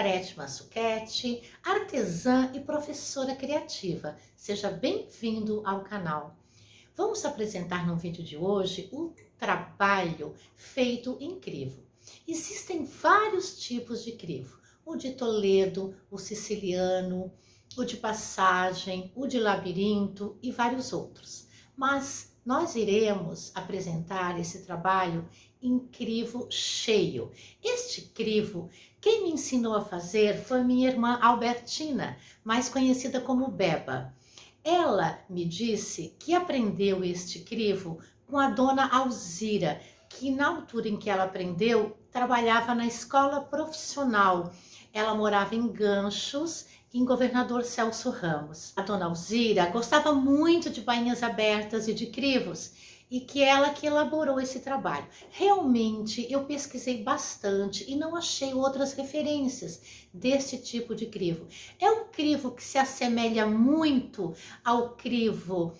Margarete Massuchetti, artesã e professora criativa. Seja bem-vindo ao canal. Vamos apresentar no vídeo de hoje um trabalho feito em crivo. Existem vários tipos de crivo. O de Toledo, o siciliano, o de passagem, o de labirinto e vários outros. Mas nós iremos apresentar esse trabalho em crivo cheio. Este crivo, quem me ensinou a fazer foi minha irmã Albertina, mais conhecida como Beba. Ela me disse que aprendeu este crivo com a dona Alzira, que na altura em que ela aprendeu, trabalhava na escola profissional. Ela morava em Ganchos, em Governador Celso Ramos. A dona Alzira gostava muito de bainhas abertas e de crivos, e que ela que elaborou esse trabalho. Realmente eu pesquisei bastante e não achei outras referências desse tipo de crivo. É um crivo que se assemelha muito ao crivo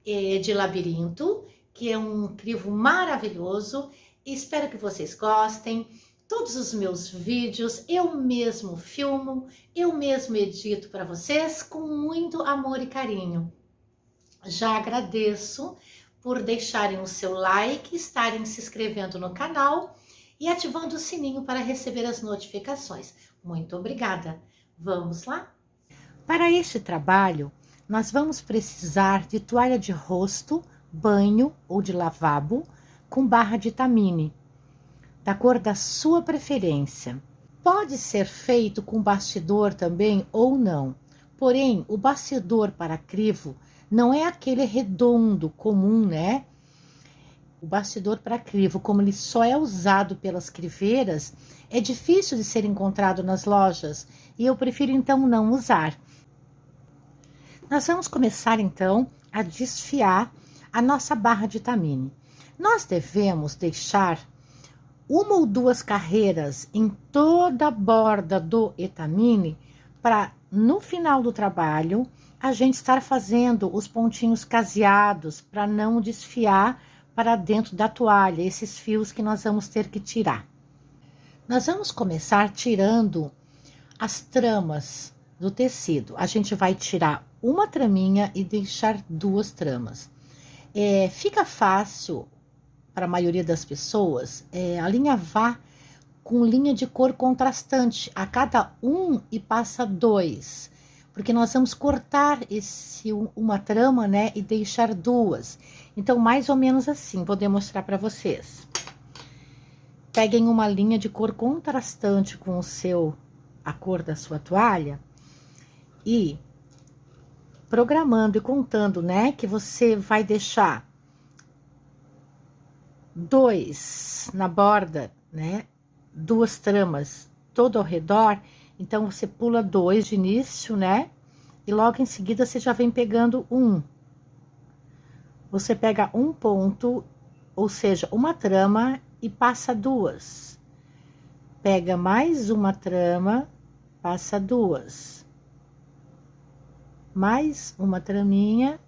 de labirinto, que é um crivo maravilhoso. Espero que vocês gostem. Todos os meus vídeos eu mesmo filmo, eu mesmo edito para vocês com muito amor e carinho. Já agradeço por deixarem o seu like, estarem se inscrevendo no canal e ativando o sininho para receber as notificações. Muito obrigada. Vamos lá? Para este trabalho, nós vamos precisar de toalha de rosto, banho ou de lavabo com barra de tamine, da cor da sua preferência. Pode ser feito com bastidor também ou não, porém o bastidor para crivo não é aquele redondo comum, né? O bastidor para crivo, como ele só é usado pelas criveiras, é difícil de ser encontrado nas lojas e eu prefiro então não usar. Nós vamos começar então a desfiar a nossa barra de tamine. Nós devemos deixar uma ou duas carreiras em toda a borda do etamine para no final do trabalho a gente estar fazendo os pontinhos caseados para não desfiar para dentro da toalha esses fios que nós vamos ter que tirar. Nós vamos começar tirando as tramas do tecido. A gente vai tirar uma traminha e deixar duas tramas. Fica fácil para a maioria das pessoas alinhavar com linha de cor contrastante a cada um e passa dois, porque nós vamos cortar uma trama, né, e deixar duas. Então, mais ou menos assim, vou demonstrar para vocês. Peguem uma linha de cor contrastante com a cor da sua toalha e programando e contando, né, que você vai deixar dois na borda, né, duas tramas todo ao redor. Então, você pula dois de início, né? E logo em seguida, você já vem pegando um. Você pega um ponto, ou seja, uma trama e passa duas. Pega mais uma trama, passa duas. Mais uma traminha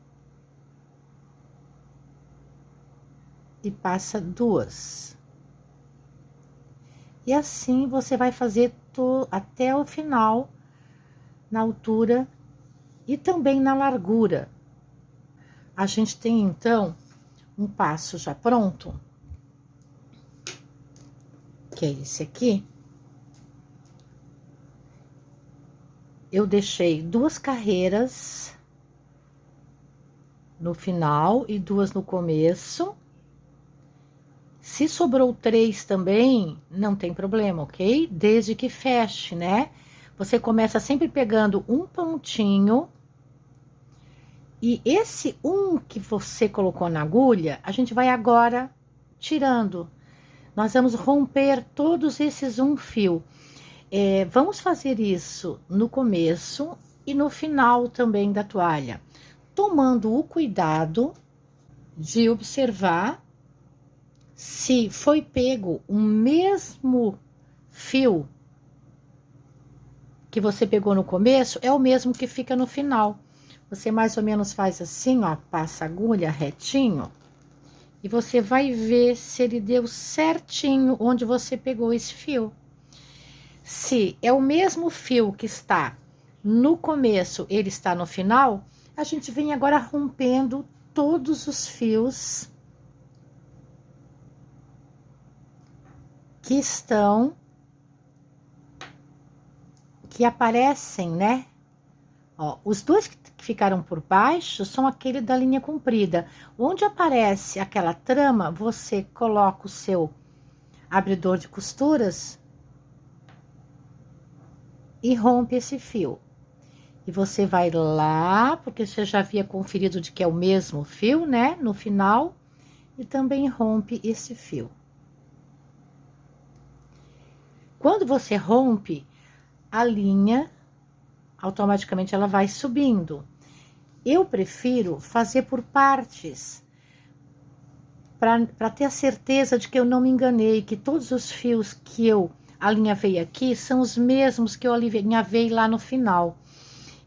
e passa duas. E assim você vai fazer até o final, na altura e também na largura. A gente tem então um passo já pronto, que é esse aqui. Eu deixei duas carreiras no final e duas no começo. Se sobrou três também, não tem problema, ok? Desde que feche, né? Você começa sempre pegando um pontinho. E esse um que você colocou na agulha, a gente vai agora tirando. Nós vamos romper todos esses um fio. Vamos fazer isso no começo e no final também da toalha. Tomando o cuidado de observar se foi pego o mesmo fio que você pegou no começo, é o mesmo que fica no final. Você mais ou menos faz assim, ó, passa a agulha retinho e você vai ver se ele deu certinho onde você pegou esse fio. Se é o mesmo fio que está no começo, ele está no final, a gente vem agora rompendo todos os fios que aparecem, né? Ó, os dois que ficaram por baixo são aquele da linha comprida. Onde aparece aquela trama, você coloca o seu abridor de costuras e rompe esse fio. E você vai lá, porque você já havia conferido de que é o mesmo fio, né? No final, e também rompe esse fio. Quando você rompe, a linha, automaticamente ela vai subindo. Eu prefiro fazer por partes, para ter a certeza de que eu não me enganei, que todos os fios que eu alinhavei aqui são os mesmos que eu alinhavei lá no final.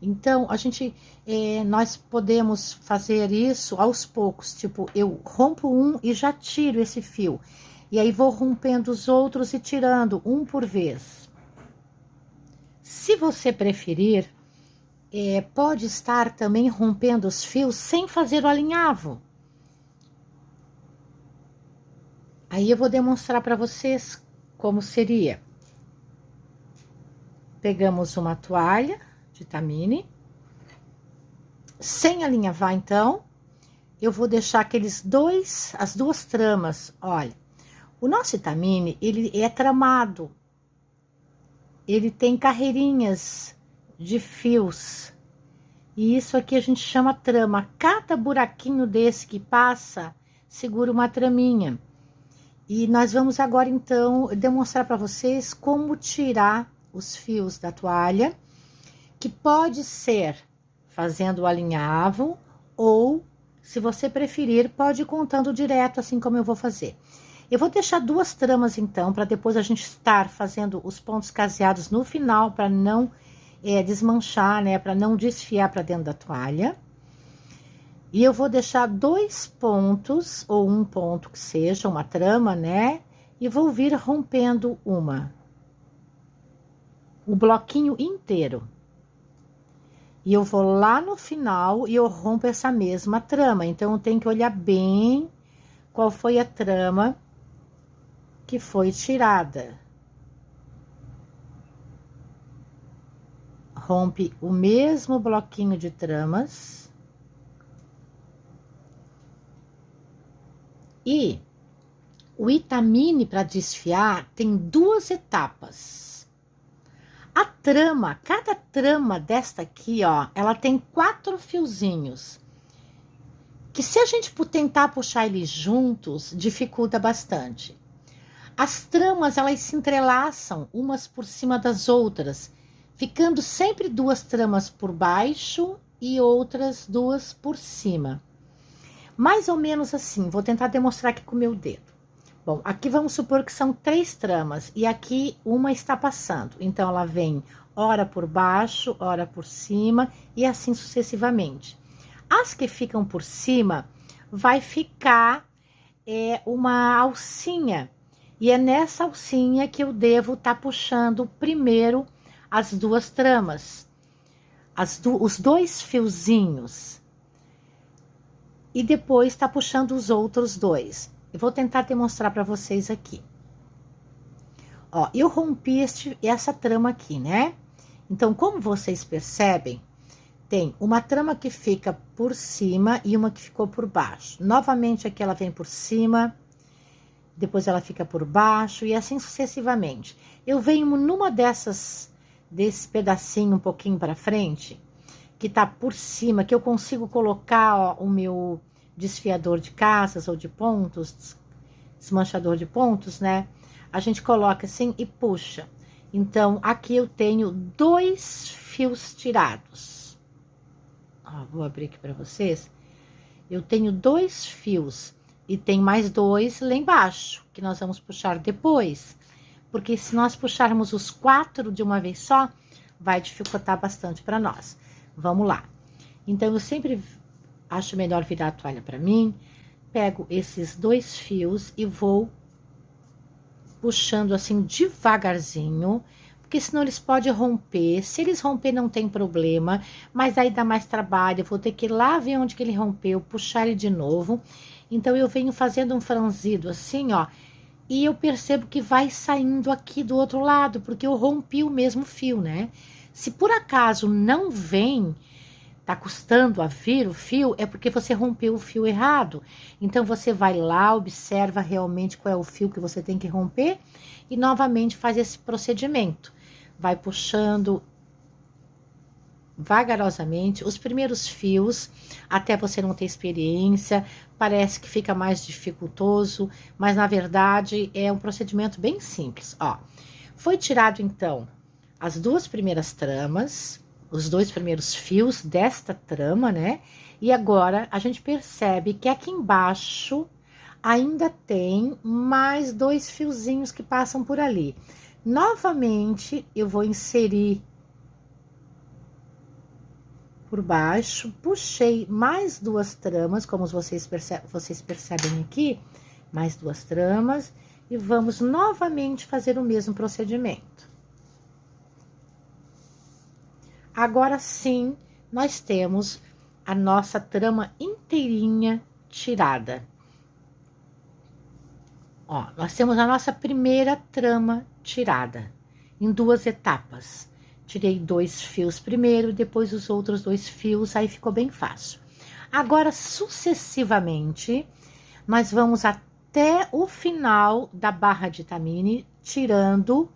Então, nós podemos fazer isso aos poucos, tipo, eu rompo um e já tiro esse fio. E aí vou rompendo os outros e tirando um por vez. Se você preferir, pode estar também rompendo os fios sem fazer o alinhavo. Aí eu vou demonstrar para vocês como seria. Pegamos uma toalha de tamine. Sem alinhavar, então, eu vou deixar as duas tramas. Olha, o nosso tamine, ele é tramado. Ele tem carreirinhas de fios. E isso aqui a gente chama trama. Cada buraquinho desse que passa, segura uma traminha. E nós vamos agora, então, demonstrar para vocês como tirar os fios da toalha, que pode ser fazendo o alinhavo, ou, se você preferir, pode ir contando direto, assim como eu vou fazer. Eu vou deixar duas tramas, então, para depois a gente estar fazendo os pontos caseados no final, para não desmanchar, né? Para não desfiar para dentro da toalha. E eu vou deixar 2 pontos, ou um ponto que seja, uma trama, né? E vou vir rompendo o bloquinho inteiro. E eu vou lá no final e eu rompo essa mesma trama. Então, eu tenho que olhar bem qual foi a trama que foi tirada. Rompe o mesmo bloquinho de tramas. E o Itamine, para desfiar, tem 2 etapas. A trama, cada trama desta aqui, ó, ela tem 4 fiozinhos. Que se a gente tentar puxar eles juntos, dificulta bastante. As tramas, elas se entrelaçam umas por cima das outras, ficando sempre 2 tramas por baixo e outras 2 por cima. Mais ou menos assim, vou tentar demonstrar aqui com o meu dedo. Bom, aqui vamos supor que são 3 tramas e aqui uma está passando. Então, ela vem ora por baixo, ora por cima e assim sucessivamente. As que ficam por cima, vai ficar uma alcinha. E é nessa alcinha que eu devo estar puxando primeiro as 2 tramas. Os 2 fiozinhos. E depois tá puxando os outros 2. Eu vou tentar demonstrar para vocês aqui. Ó, eu rompi essa trama aqui, né? Então, como vocês percebem, tem uma trama que fica por cima e uma que ficou por baixo. Novamente, aqui ela vem por cima, depois ela fica por baixo e assim sucessivamente. Eu venho numa desse pedacinho um pouquinho para frente, que tá por cima, que eu consigo colocar, ó, o meu desfiador de casas ou de pontos, desmanchador de pontos, né? A gente coloca assim e puxa. Então, aqui eu tenho 2 fios tirados. Ó, vou abrir aqui para vocês. Eu tenho 2 fios e tem mais 2 lá embaixo, que nós vamos puxar depois. Porque se nós puxarmos os 4 de uma vez só, vai dificultar bastante para nós. Vamos lá. Então, eu sempre acho melhor virar a toalha para mim. Pego esses 2 fios e vou puxando assim devagarzinho, porque senão eles podem romper. Se eles romper, não tem problema, mas aí dá mais trabalho. Eu vou ter que ir lá ver onde que ele rompeu, puxar ele de novo. Então, eu venho fazendo um franzido assim, ó, e eu percebo que vai saindo aqui do outro lado, porque eu rompi o mesmo fio, né? Se por acaso não vem, tá custando a vir o fio, é porque você rompeu o fio errado. Então, você vai lá, observa realmente qual é o fio que você tem que romper e novamente faz esse procedimento. Vai puxando vagarosamente os primeiros fios, até você não ter experiência, parece que fica mais dificultoso, mas na verdade é um procedimento bem simples, ó. Foi tirado então as duas primeiras tramas, os dois primeiros fios desta trama, né? E agora a gente percebe que aqui embaixo ainda tem mais dois fiozinhos que passam por ali. Novamente eu vou inserir por baixo, puxei mais duas tramas, como vocês percebem aqui, mais duas tramas, e vamos novamente fazer o mesmo procedimento. Agora sim, nós temos a nossa trama inteirinha tirada. Ó, nós temos a nossa primeira trama tirada, em duas etapas. Tirei dois fios primeiro, depois os outros dois fios, aí ficou bem fácil. Agora, sucessivamente, nós vamos até o final da barra de tamine, tirando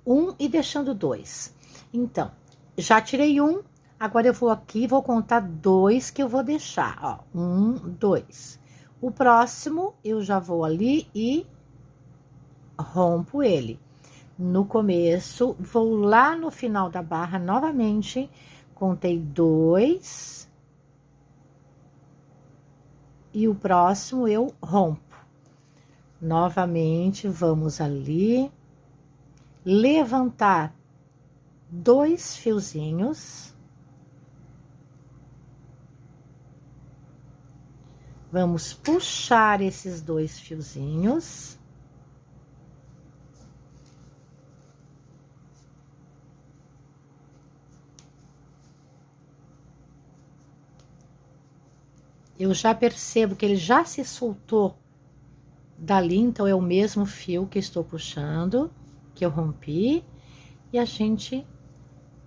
um e deixando dois. Então, já tirei um, agora eu vou aqui, vou contar dois que eu vou deixar, ó, 1, 2. O próximo, eu já vou ali e rompo ele. No começo, vou lá no final da barra novamente, contei 2. E o próximo eu rompo. Novamente, vamos ali, levantar 2 fiozinhos. Vamos puxar esses 2 fiozinhos. Eu já percebo que ele já se soltou dali, então é o mesmo fio que estou puxando, que eu rompi, e a gente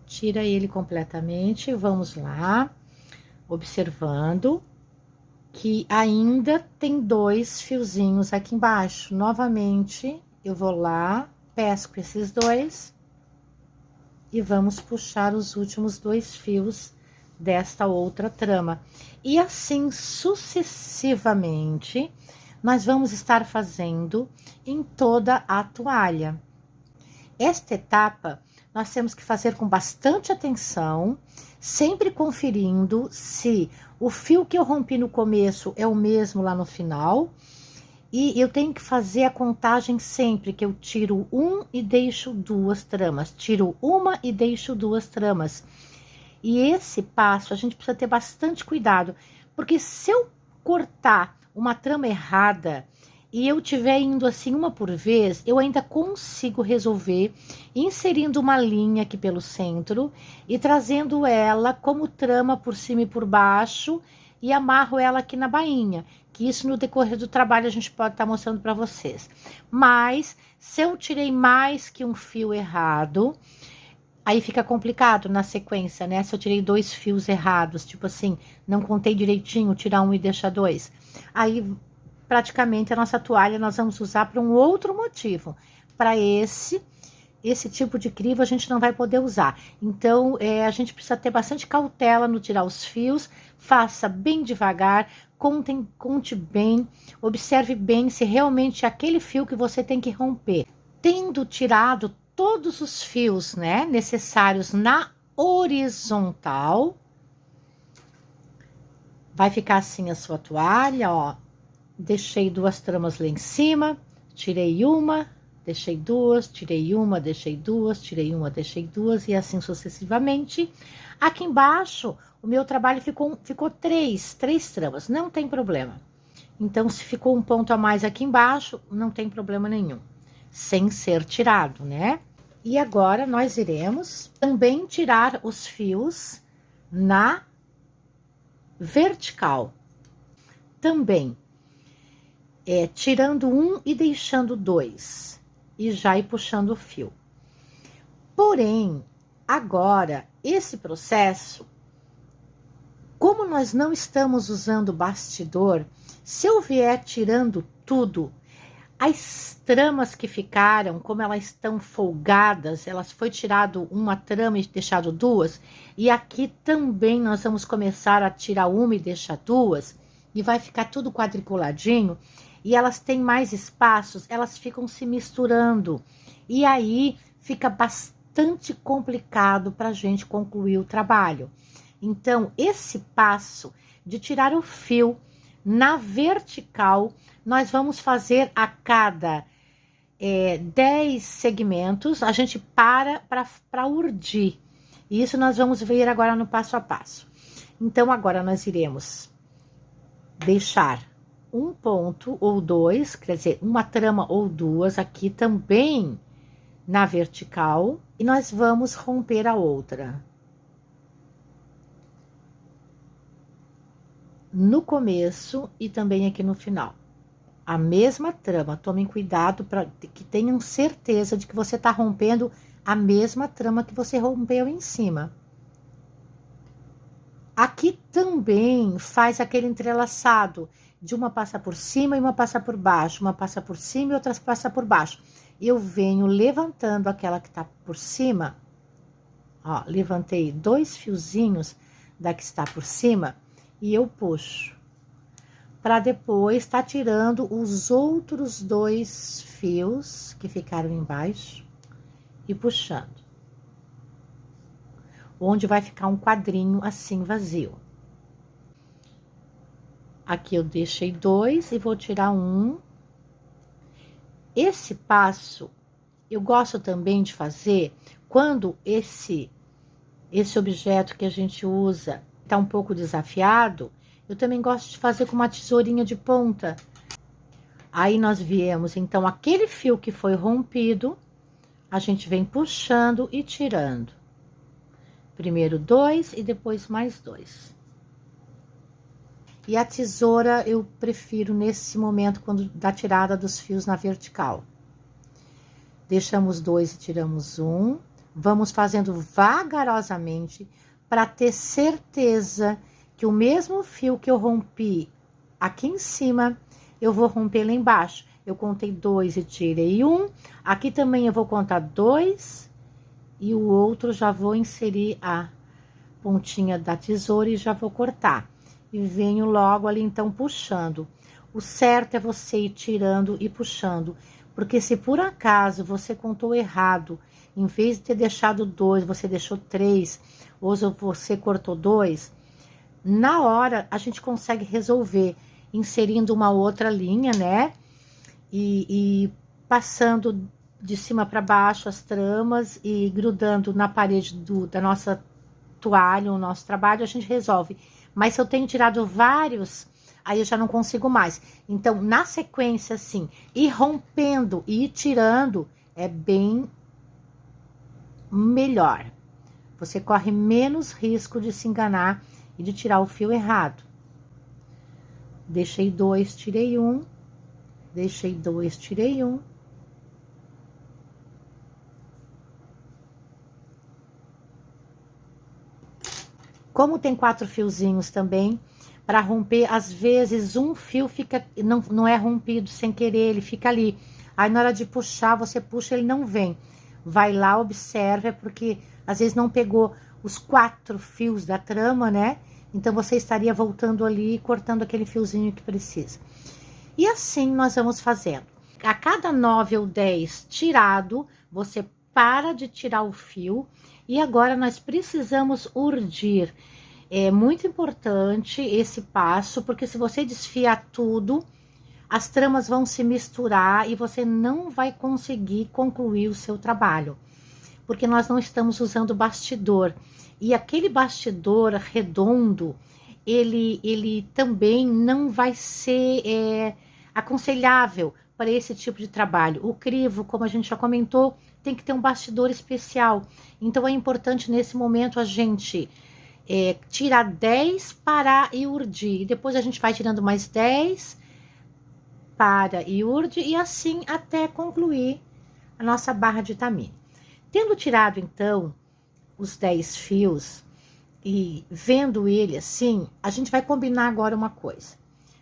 tira ele completamente. Vamos lá, observando que ainda tem 2 fiozinhos aqui embaixo. Novamente, eu vou lá, pesco esses 2 e vamos puxar os últimos 2 fios desta outra trama. E assim sucessivamente, nós vamos estar fazendo em toda a toalha. Esta etapa, nós temos que fazer com bastante atenção, sempre conferindo se o fio que eu rompi no começo é o mesmo lá no final. E eu tenho que fazer a contagem sempre que eu tiro um e deixo 2 tramas. Tiro uma e deixo 2 tramas. E esse passo a gente precisa ter bastante cuidado, porque se eu cortar uma trama errada e eu tiver indo assim uma por vez, eu ainda consigo resolver inserindo uma linha aqui pelo centro e trazendo ela como trama por cima e por baixo e amarro ela aqui na bainha, que isso no decorrer do trabalho a gente pode estar mostrando para vocês. Mas se eu tirei mais que um fio errado, aí fica complicado na sequência, né? Se eu tirei 2 fios errados, tipo assim, não contei direitinho, tirar um e deixar 2. Aí, praticamente, a nossa toalha nós vamos usar para um outro motivo. Para esse tipo de crivo a gente não vai poder usar. Então, a gente precisa ter bastante cautela no tirar os fios. Faça bem devagar, conte bem, observe bem se realmente é aquele fio que você tem que romper. Tendo tirado todos os fios, né, necessários na horizontal, vai ficar assim a sua toalha, ó. Deixei 2 tramas lá em cima, tirei uma, deixei 2, tirei uma, deixei 2, tirei uma, deixei 2 e assim sucessivamente. Aqui embaixo, o meu trabalho ficou 3 tramas, não tem problema. Então, se ficou um ponto a mais aqui embaixo, não tem problema nenhum, sem ser tirado, né? E agora nós iremos também tirar os fios na vertical. Também, tirando um e deixando dois. E já ir puxando o fio. Porém, agora, esse processo, como nós não estamos usando bastidor, se eu vier tirando tudo, as tramas que ficaram, como elas estão folgadas, elas foi tirado uma trama e deixado duas, e aqui também nós vamos começar a tirar uma e deixar duas, e vai ficar tudo quadriculadinho, e elas têm mais espaços, elas ficam se misturando, e aí fica bastante complicado para a gente concluir o trabalho. Então, esse passo de tirar o fio na vertical, nós vamos fazer a cada 10 segmentos, a gente para urdir. E isso nós vamos ver agora no passo a passo. Então, agora nós iremos deixar um ponto ou dois, quer dizer, uma trama ou duas aqui também na vertical, e nós vamos romper a outra. No começo e também aqui no final. A mesma trama, tomem cuidado para que tenham certeza de que você está rompendo a mesma trama que você rompeu em cima. Aqui também faz aquele entrelaçado, de uma passa por cima e uma passa por baixo, uma passa por cima e outra passa por baixo. Eu venho levantando aquela que está por cima, ó, levantei 2 fiozinhos da que está por cima, e eu puxo, para depois estar tirando os outros 2 fios que ficaram embaixo e puxando. Onde vai ficar um quadrinho assim vazio. Aqui eu deixei 2 e vou tirar um. Esse passo eu gosto também de fazer quando esse objeto que a gente usa tá um pouco desafiado, eu também gosto de fazer com uma tesourinha de ponta. Aí nós viemos, então, aquele fio que foi rompido, a gente vem puxando e tirando. Primeiro 2 e depois mais 2. E a tesoura eu prefiro nesse momento, quando da tirada dos fios na vertical. Deixamos 2 e tiramos um. Vamos fazendo vagarosamente, para ter certeza que o mesmo fio que eu rompi aqui em cima, eu vou romper lá embaixo. Eu contei 2 e tirei um. Aqui também eu vou contar 2 e o outro já vou inserir a pontinha da tesoura e já vou cortar. E venho logo ali então puxando. O certo é você ir tirando e puxando, porque se por acaso você contou errado, em vez de ter deixado 2, você deixou 3, ou você cortou 2, na hora a gente consegue resolver, inserindo uma outra linha, né? E passando de cima para baixo as tramas e grudando na parede da nossa toalha, o nosso trabalho, a gente resolve. Mas se eu tenho tirado vários, aí eu já não consigo mais. Então, na sequência, assim, ir rompendo e ir tirando é bem melhor. Você corre menos risco de se enganar e de tirar o fio errado. Deixei 2, tirei um. Deixei 2, tirei um. Como tem 4 fiozinhos também, para romper, às vezes um fio fica, não é rompido sem querer, ele fica ali. Aí na hora de puxar, você puxa, ele não vem. Vai lá, observa, porque às vezes não pegou os 4 fios da trama, né? Então você estaria voltando ali e cortando aquele fiozinho que precisa. E assim nós vamos fazendo. A cada 9 ou 10 tirado, você para de tirar o fio. E agora nós precisamos urdir. É muito importante esse passo, porque se você desfiar tudo, as tramas vão se misturar e você não vai conseguir concluir o seu trabalho. Porque nós não estamos usando bastidor. E aquele bastidor redondo, ele também não vai ser aconselhável para esse tipo de trabalho. O crivo, como a gente já comentou, tem que ter um bastidor especial. Então é importante nesse momento a gente tirar 10, parar e urdir. E depois a gente vai tirando mais 10, para e urde, e assim até concluir a nossa barra de tamine. Tendo tirado então os 10 fios e vendo ele assim, a gente vai combinar agora uma coisa.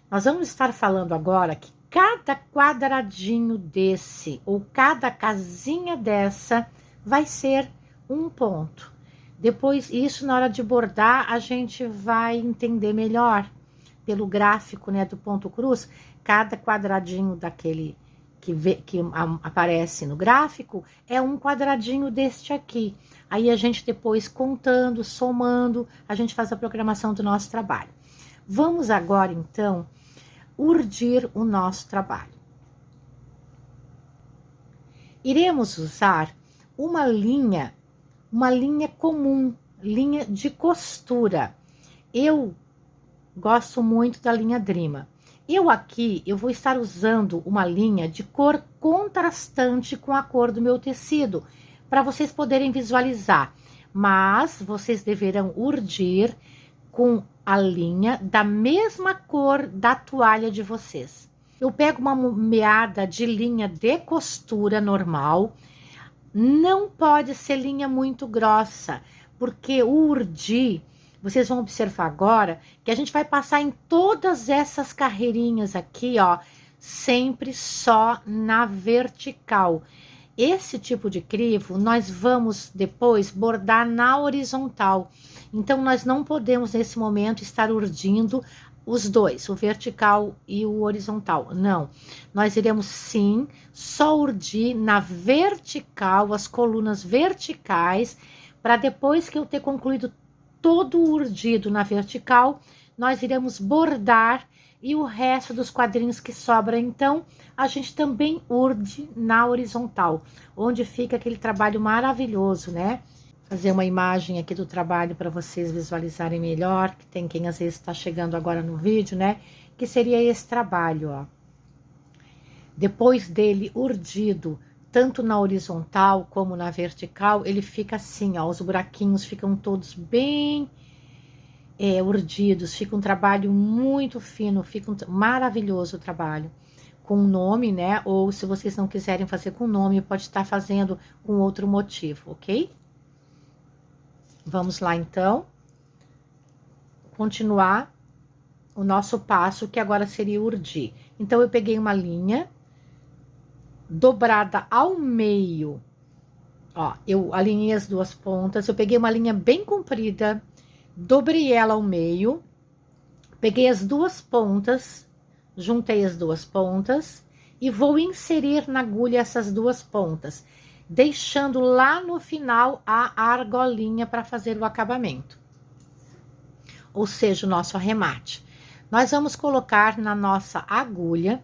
Nós vamos estar falando agora que cada quadradinho desse, ou cada casinha dessa, vai ser um ponto. Depois, isso na hora de bordar, a gente vai entender melhor pelo gráfico, né, do ponto cruz. Cada quadradinho daquele que aparece no gráfico é um quadradinho deste aqui. Aí a gente depois contando, somando, a gente faz a programação do nosso trabalho. Vamos agora, então, urdir o nosso trabalho. Iremos usar uma linha comum, linha de costura. Eu gosto muito da linha Drima. Eu vou estar usando uma linha de cor contrastante com a cor do meu tecido, para vocês poderem visualizar. Mas vocês deverão urdir com a linha da mesma cor da toalha de vocês. Eu pego uma meada de linha de costura normal. Não pode ser linha muito grossa, porque o urdir, vocês vão observar agora que a gente vai passar em todas essas carreirinhas aqui, ó, sempre só na vertical. Esse tipo de crivo nós vamos depois bordar na horizontal. Então nós não podemos nesse momento estar urdindo os dois, o vertical e o horizontal. Não, nós iremos sim só urdir na vertical, as colunas verticais, para depois que eu ter concluído todo o urdido na vertical, nós iremos bordar e o resto dos quadrinhos que sobra, então, a gente também urde na horizontal, onde fica aquele trabalho maravilhoso, né? Fazer uma imagem aqui do trabalho para vocês visualizarem melhor, que tem quem às vezes está chegando agora no vídeo, né? Que seria esse trabalho, ó. Depois dele urdido, tanto na horizontal como na vertical, ele fica assim, ó, os buraquinhos ficam todos bem urdidos, fica um trabalho muito fino, fica maravilhoso o trabalho. Com nome, né? Ou se vocês não quiserem fazer com nome, pode estar fazendo com outro motivo, ok? Vamos lá, então, continuar o nosso passo, que agora seria urdir. Então, eu peguei uma linha dobrada ao meio, ó, eu alinhei as duas pontas, eu peguei uma linha bem comprida, dobrei ela ao meio, peguei as duas pontas, juntei as duas pontas e vou inserir na agulha essas duas pontas, deixando lá no final a argolinha para fazer o acabamento, ou seja, o nosso arremate. Nós vamos colocar na nossa agulha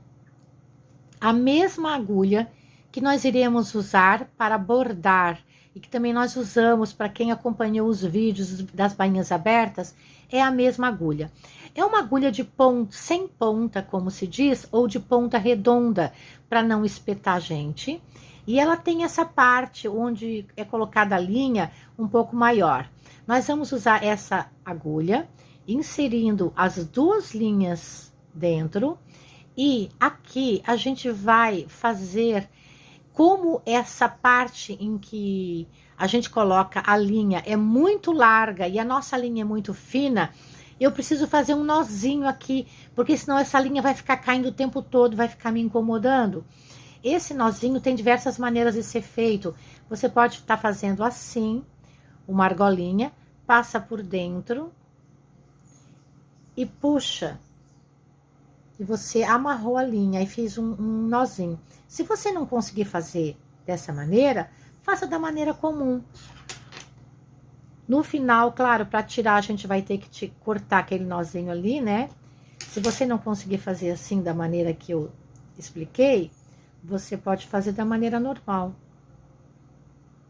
a mesma agulha que nós iremos usar para bordar e que também nós usamos para quem acompanhou os vídeos das bainhas abertas, é a mesma agulha. É uma agulha de ponta, sem ponta, como se diz, ou de ponta redonda, para não espetar a gente. E ela tem essa parte onde é colocada a linha um pouco maior. Nós vamos usar essa agulha, inserindo as duas linhas dentro. E aqui a gente vai fazer, como essa parte em que a gente coloca a linha é muito larga e a nossa linha é muito fina, eu preciso fazer um nozinho aqui, porque senão essa linha vai ficar caindo o tempo todo, vai ficar me incomodando. Esse nozinho tem diversas maneiras de ser feito. Você pode estar fazendo assim, uma argolinha, passa por dentro e puxa. E você amarrou a linha e fez um nozinho. Se você não conseguir fazer dessa maneira, faça da maneira comum. No final, claro, para tirar a gente vai ter que cortar aquele nozinho ali, né? Se você não conseguir fazer assim da maneira que eu expliquei, você pode fazer da maneira normal.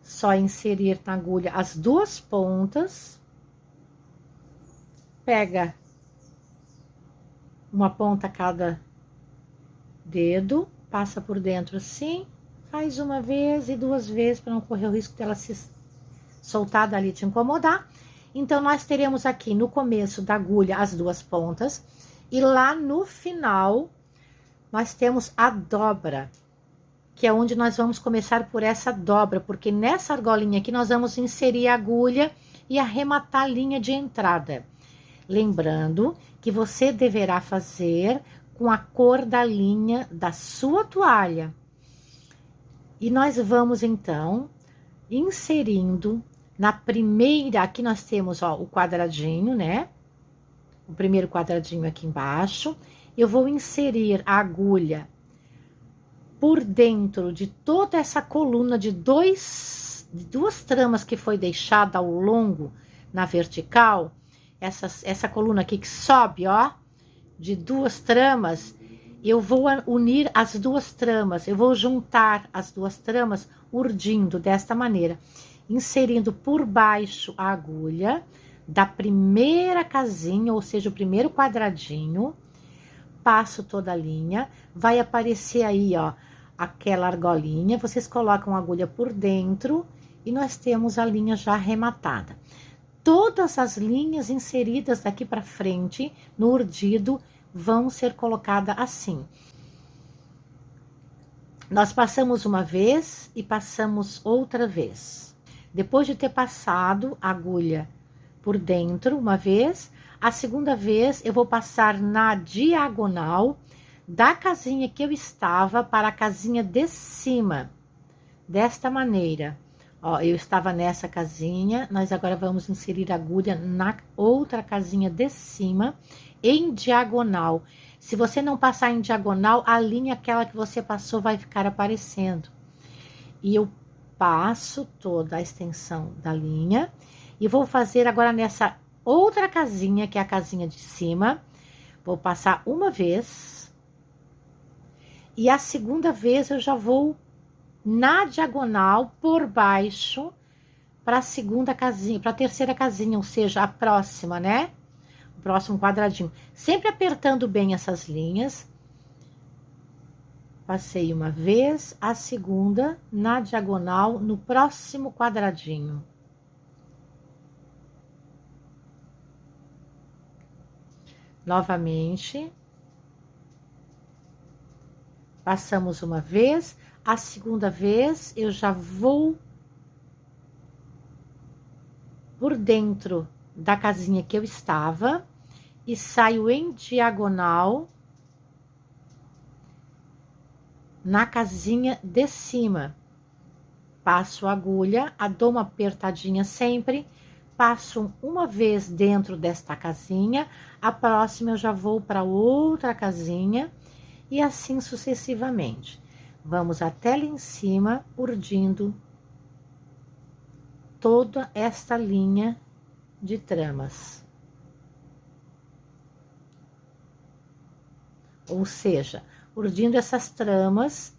Só inserir na agulha as duas pontas, pega uma ponta cada dedo, passa por dentro assim, faz uma vez e duas vezes para não correr o risco dela se soltar dali e te incomodar. Então, nós teremos aqui no começo da agulha as duas pontas e lá no final nós temos a dobra, que é onde nós vamos começar por essa dobra, porque nessa argolinha aqui nós vamos inserir a agulha e arrematar a linha de entrada. Lembrando que você deverá fazer com a cor da linha da sua toalha. E nós vamos, então, inserindo na primeira, aqui nós temos, ó, o quadradinho, né? O primeiro quadradinho aqui embaixo. Eu vou inserir a agulha por dentro de toda essa coluna de duas tramas que foi deixada ao longo na vertical. Essa coluna aqui que sobe, ó, de duas tramas, eu vou unir as duas tramas, eu vou juntar as duas tramas urdindo desta maneira, inserindo por baixo a agulha da primeira casinha, ou seja, o primeiro quadradinho, passo toda a linha, vai aparecer aí, ó, aquela argolinha, vocês colocam a agulha por dentro e nós temos a linha já arrematada. Todas as linhas inseridas daqui para frente no urdido vão ser colocadas assim. Nós passamos uma vez e passamos outra vez. Depois de ter passado a agulha por dentro uma vez, a segunda vez eu vou passar na diagonal da casinha que eu estava para a casinha de cima, desta maneira. Ó, eu estava nessa casinha, nós agora vamos inserir a agulha na outra casinha de cima, em diagonal. Se você não passar em diagonal, a linha aquela que você passou vai ficar aparecendo. E eu passo toda a extensão da linha e vou fazer agora nessa outra casinha, que é a casinha de cima. Vou passar uma vez. E a segunda vez eu já vou na diagonal por baixo para a segunda casinha, para a terceira casinha, ou seja, a próxima, né? O próximo quadradinho. Sempre apertando bem essas linhas. Passei uma vez, a segunda na diagonal no próximo quadradinho. Novamente. Passamos uma vez, a segunda vez eu já vou por dentro da casinha que eu estava e saio em diagonal na casinha de cima. Passo a agulha, dou uma apertadinha sempre, passo uma vez dentro desta casinha, a próxima eu já vou para outra casinha e assim sucessivamente. Vamos até lá em cima, urdindo toda esta linha de tramas. Ou seja, urdindo essas tramas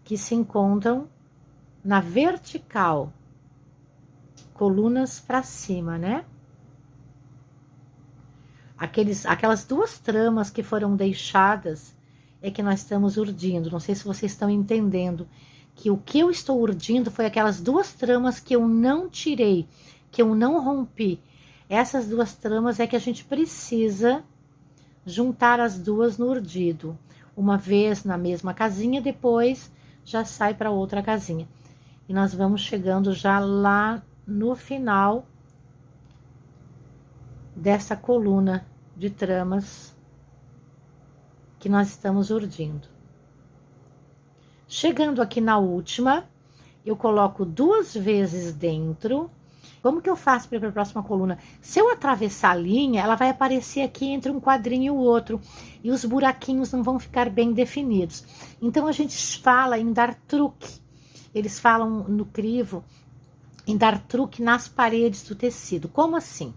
que se encontram na vertical, colunas para cima, né? Aquelas duas tramas que foram deixadas é que nós estamos urdindo. Não sei se vocês estão entendendo que o que eu estou urdindo foi aquelas duas tramas que eu não tirei, que eu não rompi. Essas duas tramas é que a gente precisa juntar as duas no urdido. Uma vez na mesma casinha, depois já sai para outra casinha. E nós vamos chegando já lá no final dessa coluna de tramas que nós estamos urdindo. Chegando aqui na última, eu coloco duas vezes dentro. Como que eu faço para ir para a próxima coluna? Se eu atravessar a linha, ela vai aparecer aqui entre um quadrinho e o outro, e os buraquinhos não vão ficar bem definidos. Então, a gente fala em dar truque. Eles falam no crivo em dar truque nas paredes do tecido. Como assim?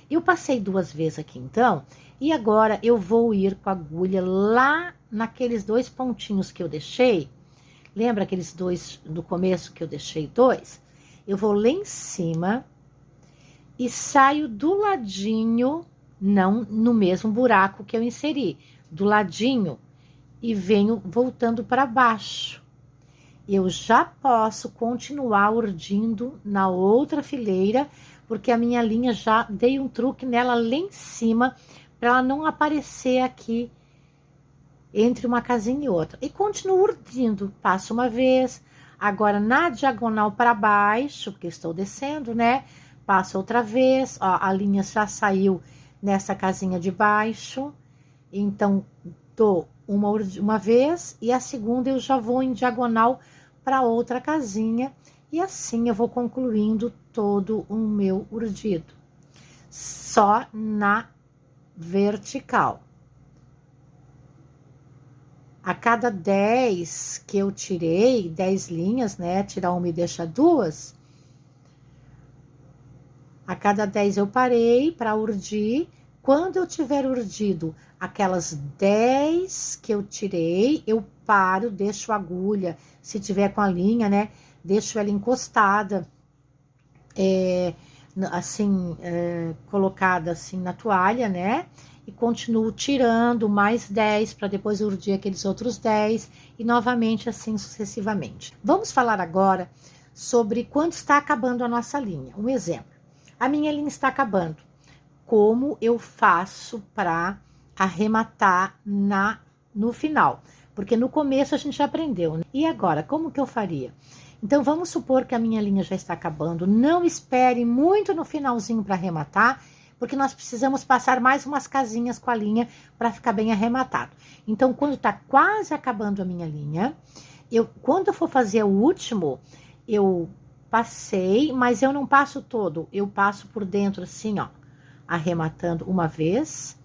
Eu passei duas vezes aqui, então, e agora eu vou ir com a agulha lá naqueles dois pontinhos que eu deixei. Lembra aqueles dois do começo que eu deixei dois? Eu vou lá em cima e saio do ladinho, não no mesmo buraco que eu inseri. Do ladinho, e venho voltando para baixo. Eu já posso continuar urdindo na outra fileira, porque a minha linha já dei um truque nela lá em cima, para ela não aparecer aqui entre uma casinha e outra. E continuo urdindo, passo uma vez, agora na diagonal para baixo, porque estou descendo, né? Passo outra vez, ó, a linha já saiu nessa casinha de baixo, então dou uma vez e a segunda eu já vou em diagonal para outra casinha e assim eu vou concluindo todo o meu urdido, só na vertical. A cada 10 que eu tirei, 10 linhas, né? Tirar uma e deixar duas. A cada 10 eu parei para urdir. Quando eu tiver urdido aquelas 10 que eu tirei, eu paro, deixo a agulha, se tiver com a linha, né? Deixo ela encostada, assim, colocada assim na toalha, né? E continuo tirando mais 10 para depois urdir aqueles outros 10 e novamente assim sucessivamente. Vamos falar agora sobre quando está acabando a nossa linha. Um exemplo, a minha linha está acabando. Como eu faço para arrematar no final? Porque no começo a gente já aprendeu, né? E agora, como que eu faria? Então, vamos supor que a minha linha já está acabando. Não espere muito no finalzinho para arrematar, porque nós precisamos passar mais umas casinhas com a linha para ficar bem arrematado. Então, quando está quase acabando a minha linha, quando eu for fazer o último, eu passei, mas eu não passo todo. Eu passo por dentro assim, ó, arrematando uma vez,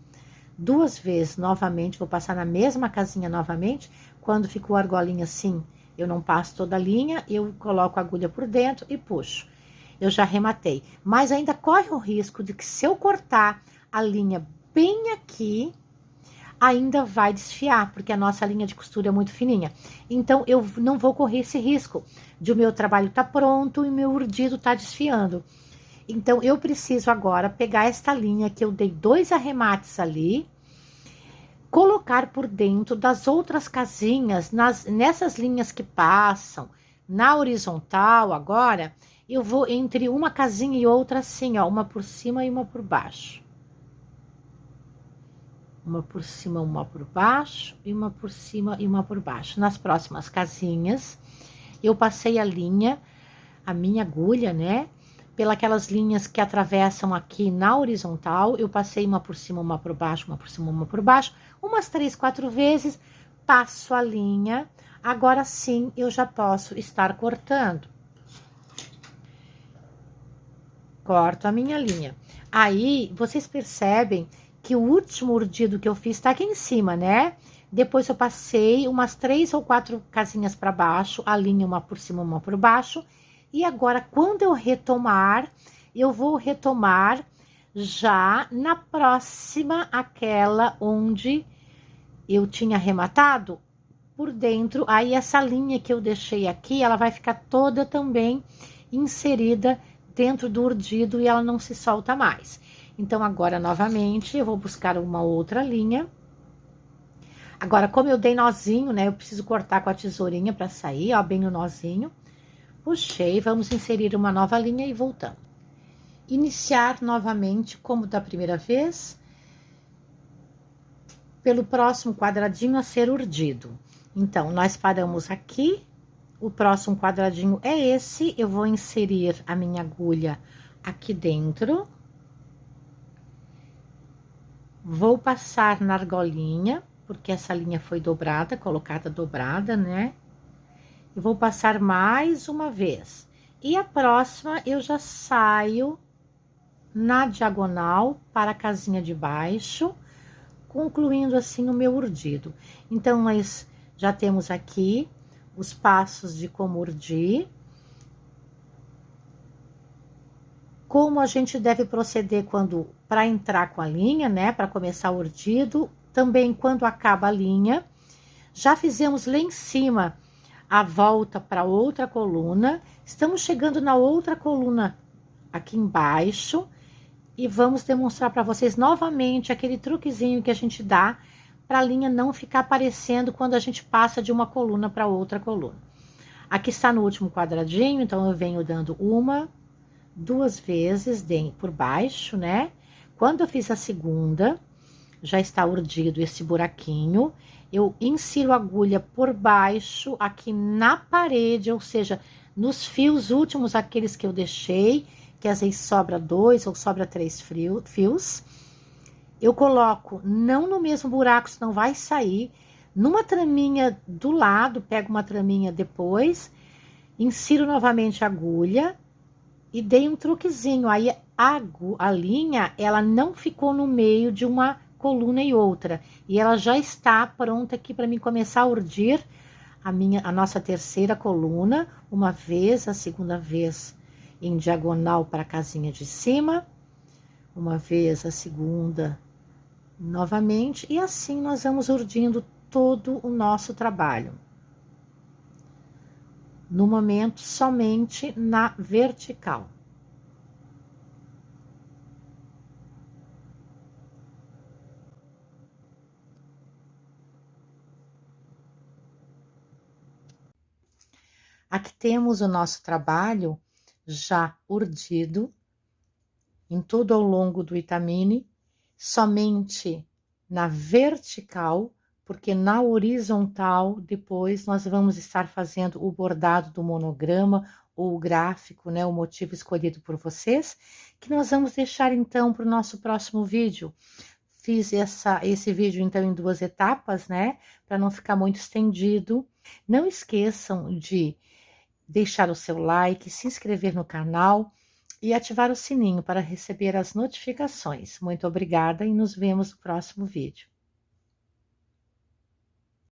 duas vezes novamente, vou passar na mesma casinha novamente. Quando ficou a argolinha assim, eu não passo toda a linha, eu coloco a agulha por dentro e puxo. Eu já arrematei, mas ainda corre o risco de que se eu cortar a linha bem aqui, ainda vai desfiar, porque a nossa linha de costura é muito fininha. Então, eu não vou correr esse risco de o meu trabalho tá pronto e meu urdido tá desfiando. Então, eu preciso agora pegar esta linha que eu dei 2 arremates ali, colocar por dentro das outras casinhas, nessas linhas que passam, na horizontal agora, eu vou entre uma casinha e outra assim, ó, uma por cima e uma por baixo. Uma por cima, uma por baixo, e uma por cima e uma por baixo. Nas próximas casinhas, eu passei a linha, a minha agulha, né? Pelas linhas que atravessam aqui na horizontal, eu passei uma por cima, uma por baixo, uma por cima, uma por baixo, umas 3, 4 vezes, passo a linha, agora sim eu já posso estar cortando. Corto a minha linha. Aí, vocês percebem que o último urdido que eu fiz tá aqui em cima, né? Depois eu passei umas 3 ou 4 casinhas para baixo, a linha uma por cima, uma por baixo. E agora, quando eu retomar, eu vou retomar já na próxima, aquela onde eu tinha arrematado por dentro. Aí, essa linha que eu deixei aqui, ela vai ficar toda também inserida dentro do urdido e ela não se solta mais. Então, agora, novamente, eu vou buscar uma outra linha. Agora, como eu dei nozinho, né, eu preciso cortar com a tesourinha para sair, ó, bem o nozinho. Puxei, vamos inserir uma nova linha e voltamos. Iniciar novamente, como da primeira vez, pelo próximo quadradinho a ser urdido. Então, nós paramos aqui, o próximo quadradinho é esse, eu vou inserir a minha agulha aqui dentro. Vou passar na argolinha, porque essa linha foi dobrada, colocada dobrada, né? E vou passar mais uma vez. E a próxima eu já saio na diagonal para a casinha de baixo, concluindo assim o meu urdido. Então, nós já temos aqui os passos de como urdir. Como a gente deve proceder para entrar com a linha, né? Para começar o urdido. Também quando acaba a linha. Já fizemos lá em cima a volta para outra coluna. Estamos chegando na outra coluna aqui embaixo. E vamos demonstrar para vocês novamente aquele truquezinho que a gente dá para a linha não ficar aparecendo quando a gente passa de uma coluna para outra coluna. Aqui está no último quadradinho, então eu venho dando 1, 2 vezes por baixo, né? Quando eu fiz a segunda, já está urdido esse buraquinho, eu insiro a agulha por baixo, aqui na parede, ou seja, nos fios últimos, aqueles que eu deixei, que às vezes sobra 2 ou sobra 3 fios. Eu coloco não no mesmo buraco, senão vai sair, numa traminha do lado, pego uma traminha depois, insiro novamente a agulha e dei um truquezinho. Aí a linha, ela não ficou no meio de uma coluna e outra, e ela já está pronta aqui para mim começar a urdir a nossa terceira coluna, uma vez, a segunda vez em diagonal para a casinha de cima, uma vez a segunda novamente, e assim nós vamos urdindo todo o nosso trabalho. No momento, somente na vertical. Aqui temos o nosso trabalho já urdido em todo ao longo do Itamine, somente na vertical, porque na horizontal depois nós vamos estar fazendo o bordado do monograma ou o gráfico, né, o motivo escolhido por vocês, que nós vamos deixar então para o nosso próximo vídeo. Fiz esse vídeo então em 2 etapas, né, para não ficar muito estendido. Não esqueçam de deixar o seu like, se inscrever no canal e ativar o sininho para receber as notificações. Muito obrigada e nos vemos no próximo vídeo.